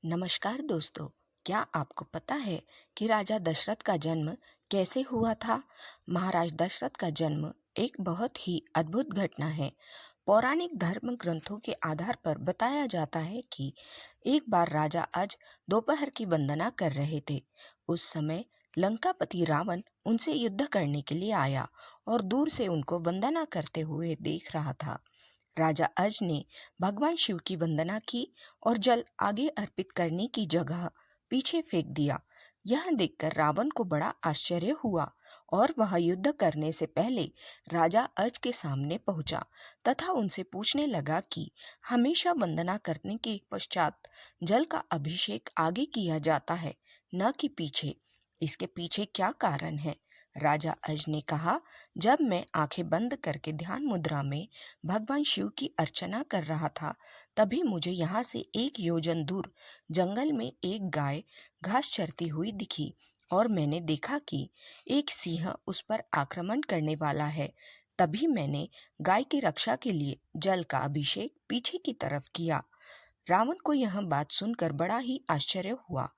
नमस्कार दोस्तों। क्या आपको पता है कि राजा दशरथ का जन्म कैसे हुआ था? महाराज दशरथ का जन्म एक बहुत ही अद्भुत घटना है। पौराणिक धर्म ग्रंथों के आधार पर बताया जाता है कि एक बार राजा अज दोपहर की वंदना कर रहे थे। उस समय लंकापति रावण उनसे युद्ध करने के लिए आया और दूर से उनको वंदना करते हुए देख रहा था। राजा अज ने भगवान शिव की वंदना की और जल आगे अर्पित करने की जगह पीछे फेंक दिया। यह देखकर रावण को बड़ा आश्चर्य हुआ और वह युद्ध करने से पहले राजा अज के सामने पहुंचा तथा उनसे पूछने लगा कि हमेशा वंदना करने के पश्चात जल का अभिषेक आगे किया जाता है, न कि पीछे। इसके पीछे क्या कारण है? राजा अज ने कहा, जब मैं आंखें बंद करके ध्यान मुद्रा में भगवान शिव की अर्चना कर रहा था, तभी मुझे यहाँ से 1 योजन दूर जंगल में एक गाय घास चरती हुई दिखी और मैंने देखा कि एक सिंह उस पर आक्रमण करने वाला है। तभी मैंने गाय की रक्षा के लिए जल का अभिषेक पीछे की तरफ किया। रावण को यह बात सुनकर बड़ा ही आश्चर्य हुआ।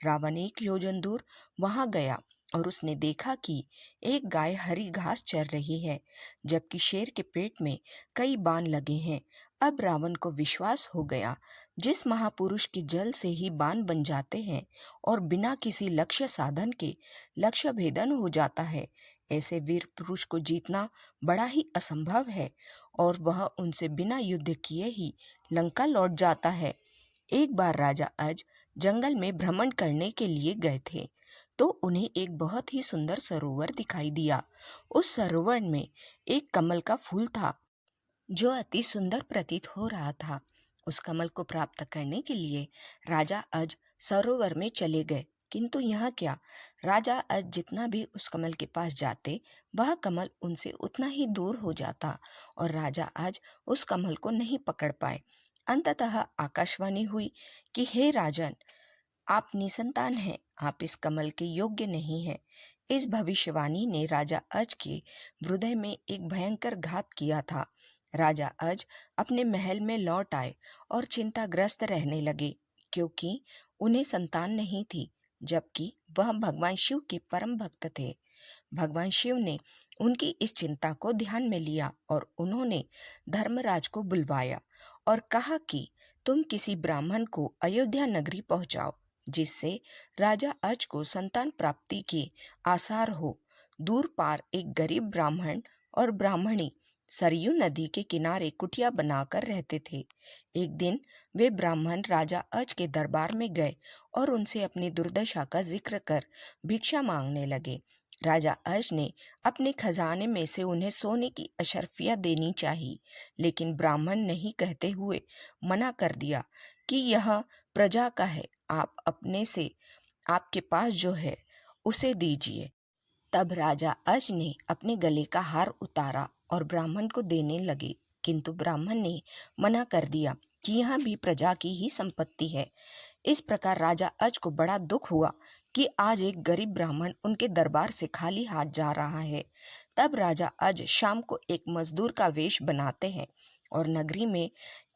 रावण 1 योजन दूर वहां गया और उसने देखा कि एक गाय हरी घास चर रही है, जबकि शेर के पेट में कई बाण लगे हैं। अब रावण को विश्वास हो गया, जिस महापुरुष के जल से ही बाण बन जाते हैं और बिना किसी लक्ष्य साधन के लक्ष्य भेदन हो जाता है, ऐसे वीर पुरुष को जीतना बड़ा ही असंभव है और वह उनसे बिना युद्ध किए ही लंका लौट जाता है। एक बार राजा अज जंगल में भ्रमण करने के लिए गए थे, तो उन्हें एक बहुत ही सुंदर सरोवर दिखाई दिया। उस सरोवर में एक कमल का फूल था, जो अति सुंदर प्रतीत हो रहा था। उस कमल को प्राप्त करने के लिए राजा अज सरोवर में चले गए, किंतु यह क्या, राजा अज जितना भी उस कमल के पास जाते, वह कमल उनसे उतना ही दूर हो जाता और राजा अज उस कमल को नहीं पकड़ पाए। अंततः आकाशवाणी हुई कि हे राजन, आप निसंतान हैं, आप इस कमल के योग्य नहीं हैं। इस भविष्यवाणी ने राजा अज के हृदय में एक भयंकर घात किया था। राजा अज अपने महल में लौट आए और चिंताग्रस्त रहने लगे, क्योंकि उन्हें संतान नहीं थी, जबकि वह भगवान शिव के परम भक्त थे। भगवान शिव ने उनकी इस चिंता को ध्यान में लिया और उन्होंने धर्मराज को बुलवाया और कहा कि तुम किसी ब्राह्मण को अयोध्या नगरी पहुंचाओ, जिससे राजा अज को संतान प्राप्ति के आसार हो। दूर पार एक गरीब ब्राह्मण और ब्राह्मणी सरयू नदी के किनारे कुटिया बनाकर रहते थे। एक दिन वे ब्राह्मण राजा अज के दरबार में गए और उनसे अपनी दुर्दशा का जिक्र कर भिक्षा मांगने लगे। राजा अज ने अपने खजाने में से उन्हें सोने की अशर्फियां देनी चाहिए, लेकिन ब्राह्मण नहीं कहते हुए मना कर दिया कि यह प्रजा का है, आप अपने से आपके पास जो है उसे दीजिए। तब राजा अज ने अपने गले का हार उतारा और ब्राह्मण को देने लगे, किंतु ब्राह्मण ने मना कर दिया कि यह भी प्रजा की ही संपत्ति है। इस प्रकार राजा अज को बड़ा दुख हुआ कि आज एक गरीब ब्राह्मण उनके दरबार से खाली हाथ जा रहा है। तब राजा अज शाम को एक मजदूर का वेश बनाते हैं और नगरी में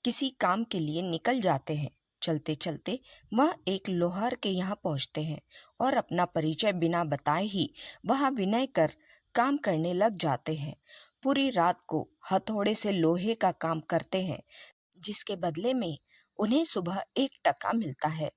किसी काम के लिए निकल जाते हैं। चलते चलते वह एक लोहार के यहाँ पहुंचते हैं और अपना परिचय बिना बताए ही वहां विनय कर काम करने लग जाते हैं। पूरी रात को हथौड़े से लोहे का काम करते हैं, जिसके बदले में उन्हें सुबह 1 टका मिलता है।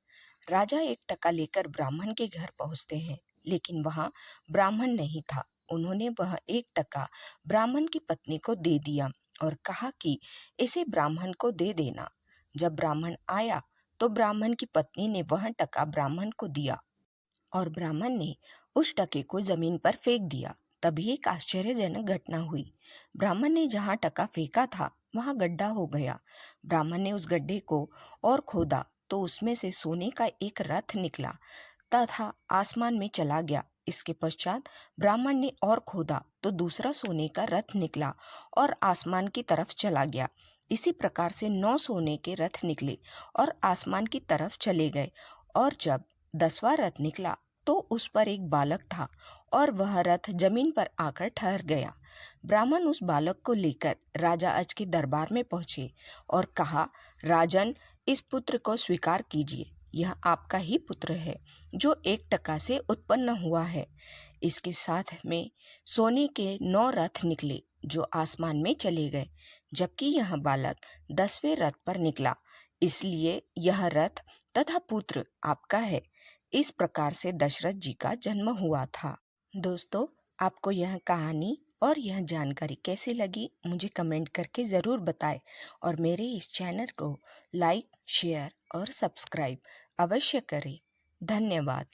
राजा 1 टका लेकर ब्राह्मण के घर पहुंचते हैं, लेकिन वहां ब्राह्मण नहीं था। उन्होंने वह 1 टका ब्राह्मण की पत्नी को दे दिया और कहा कि इसे ब्राह्मण को दे देना। जब ब्राह्मण आया तो ब्राह्मण की पत्नी ने वह टका ब्राह्मण को दिया और ब्राह्मण ने उस टके को जमीन पर फेंक दिया। तभी एक आश्चर्यजनक घटना हुई। ब्राह्मण ने जहां टका फेंका था वहां गड्ढा हो गया। ब्राह्मण ने उस गड्ढे को और खोदा तो उसमें से सोने का एक रथ निकला तथा आसमान में चला गया। इसके पश्चात ब्राह्मण ने और खोदा तो दूसरा सोने का रथ निकला और आसमान की तरफ चला गया। इसी प्रकार से 9 सोने के रथ निकले और आसमान की तरफ चले गए। और जब 10वां रथ निकला तो उस पर एक बालक था और वह रथ जमीन पर आकर ठहर गया। ब्राह्मण उस बालक को लेकर राजा अज के दरबार में पहुंचे और कहा, राजन, इस पुत्र को स्वीकार कीजिए। यह आपका ही पुत्र है जो 1 टका से उत्पन्न हुआ है। इसके साथ में सोने के 9 रथ निकले जो आसमान में चले गए, जबकि यह बालक 10वें रथ पर निकला, इसलिए यह रथ तथा पुत्र आपका है। इस प्रकार से दशरथ जी का जन्म हुआ था। दोस्तों, आपको यह कहानी और यह जानकारी कैसी लगी मुझे कमेंट करके ज़रूर बताएं और मेरे इस चैनल को लाइक, शेयर और सब्सक्राइब अवश्य करें। धन्यवाद।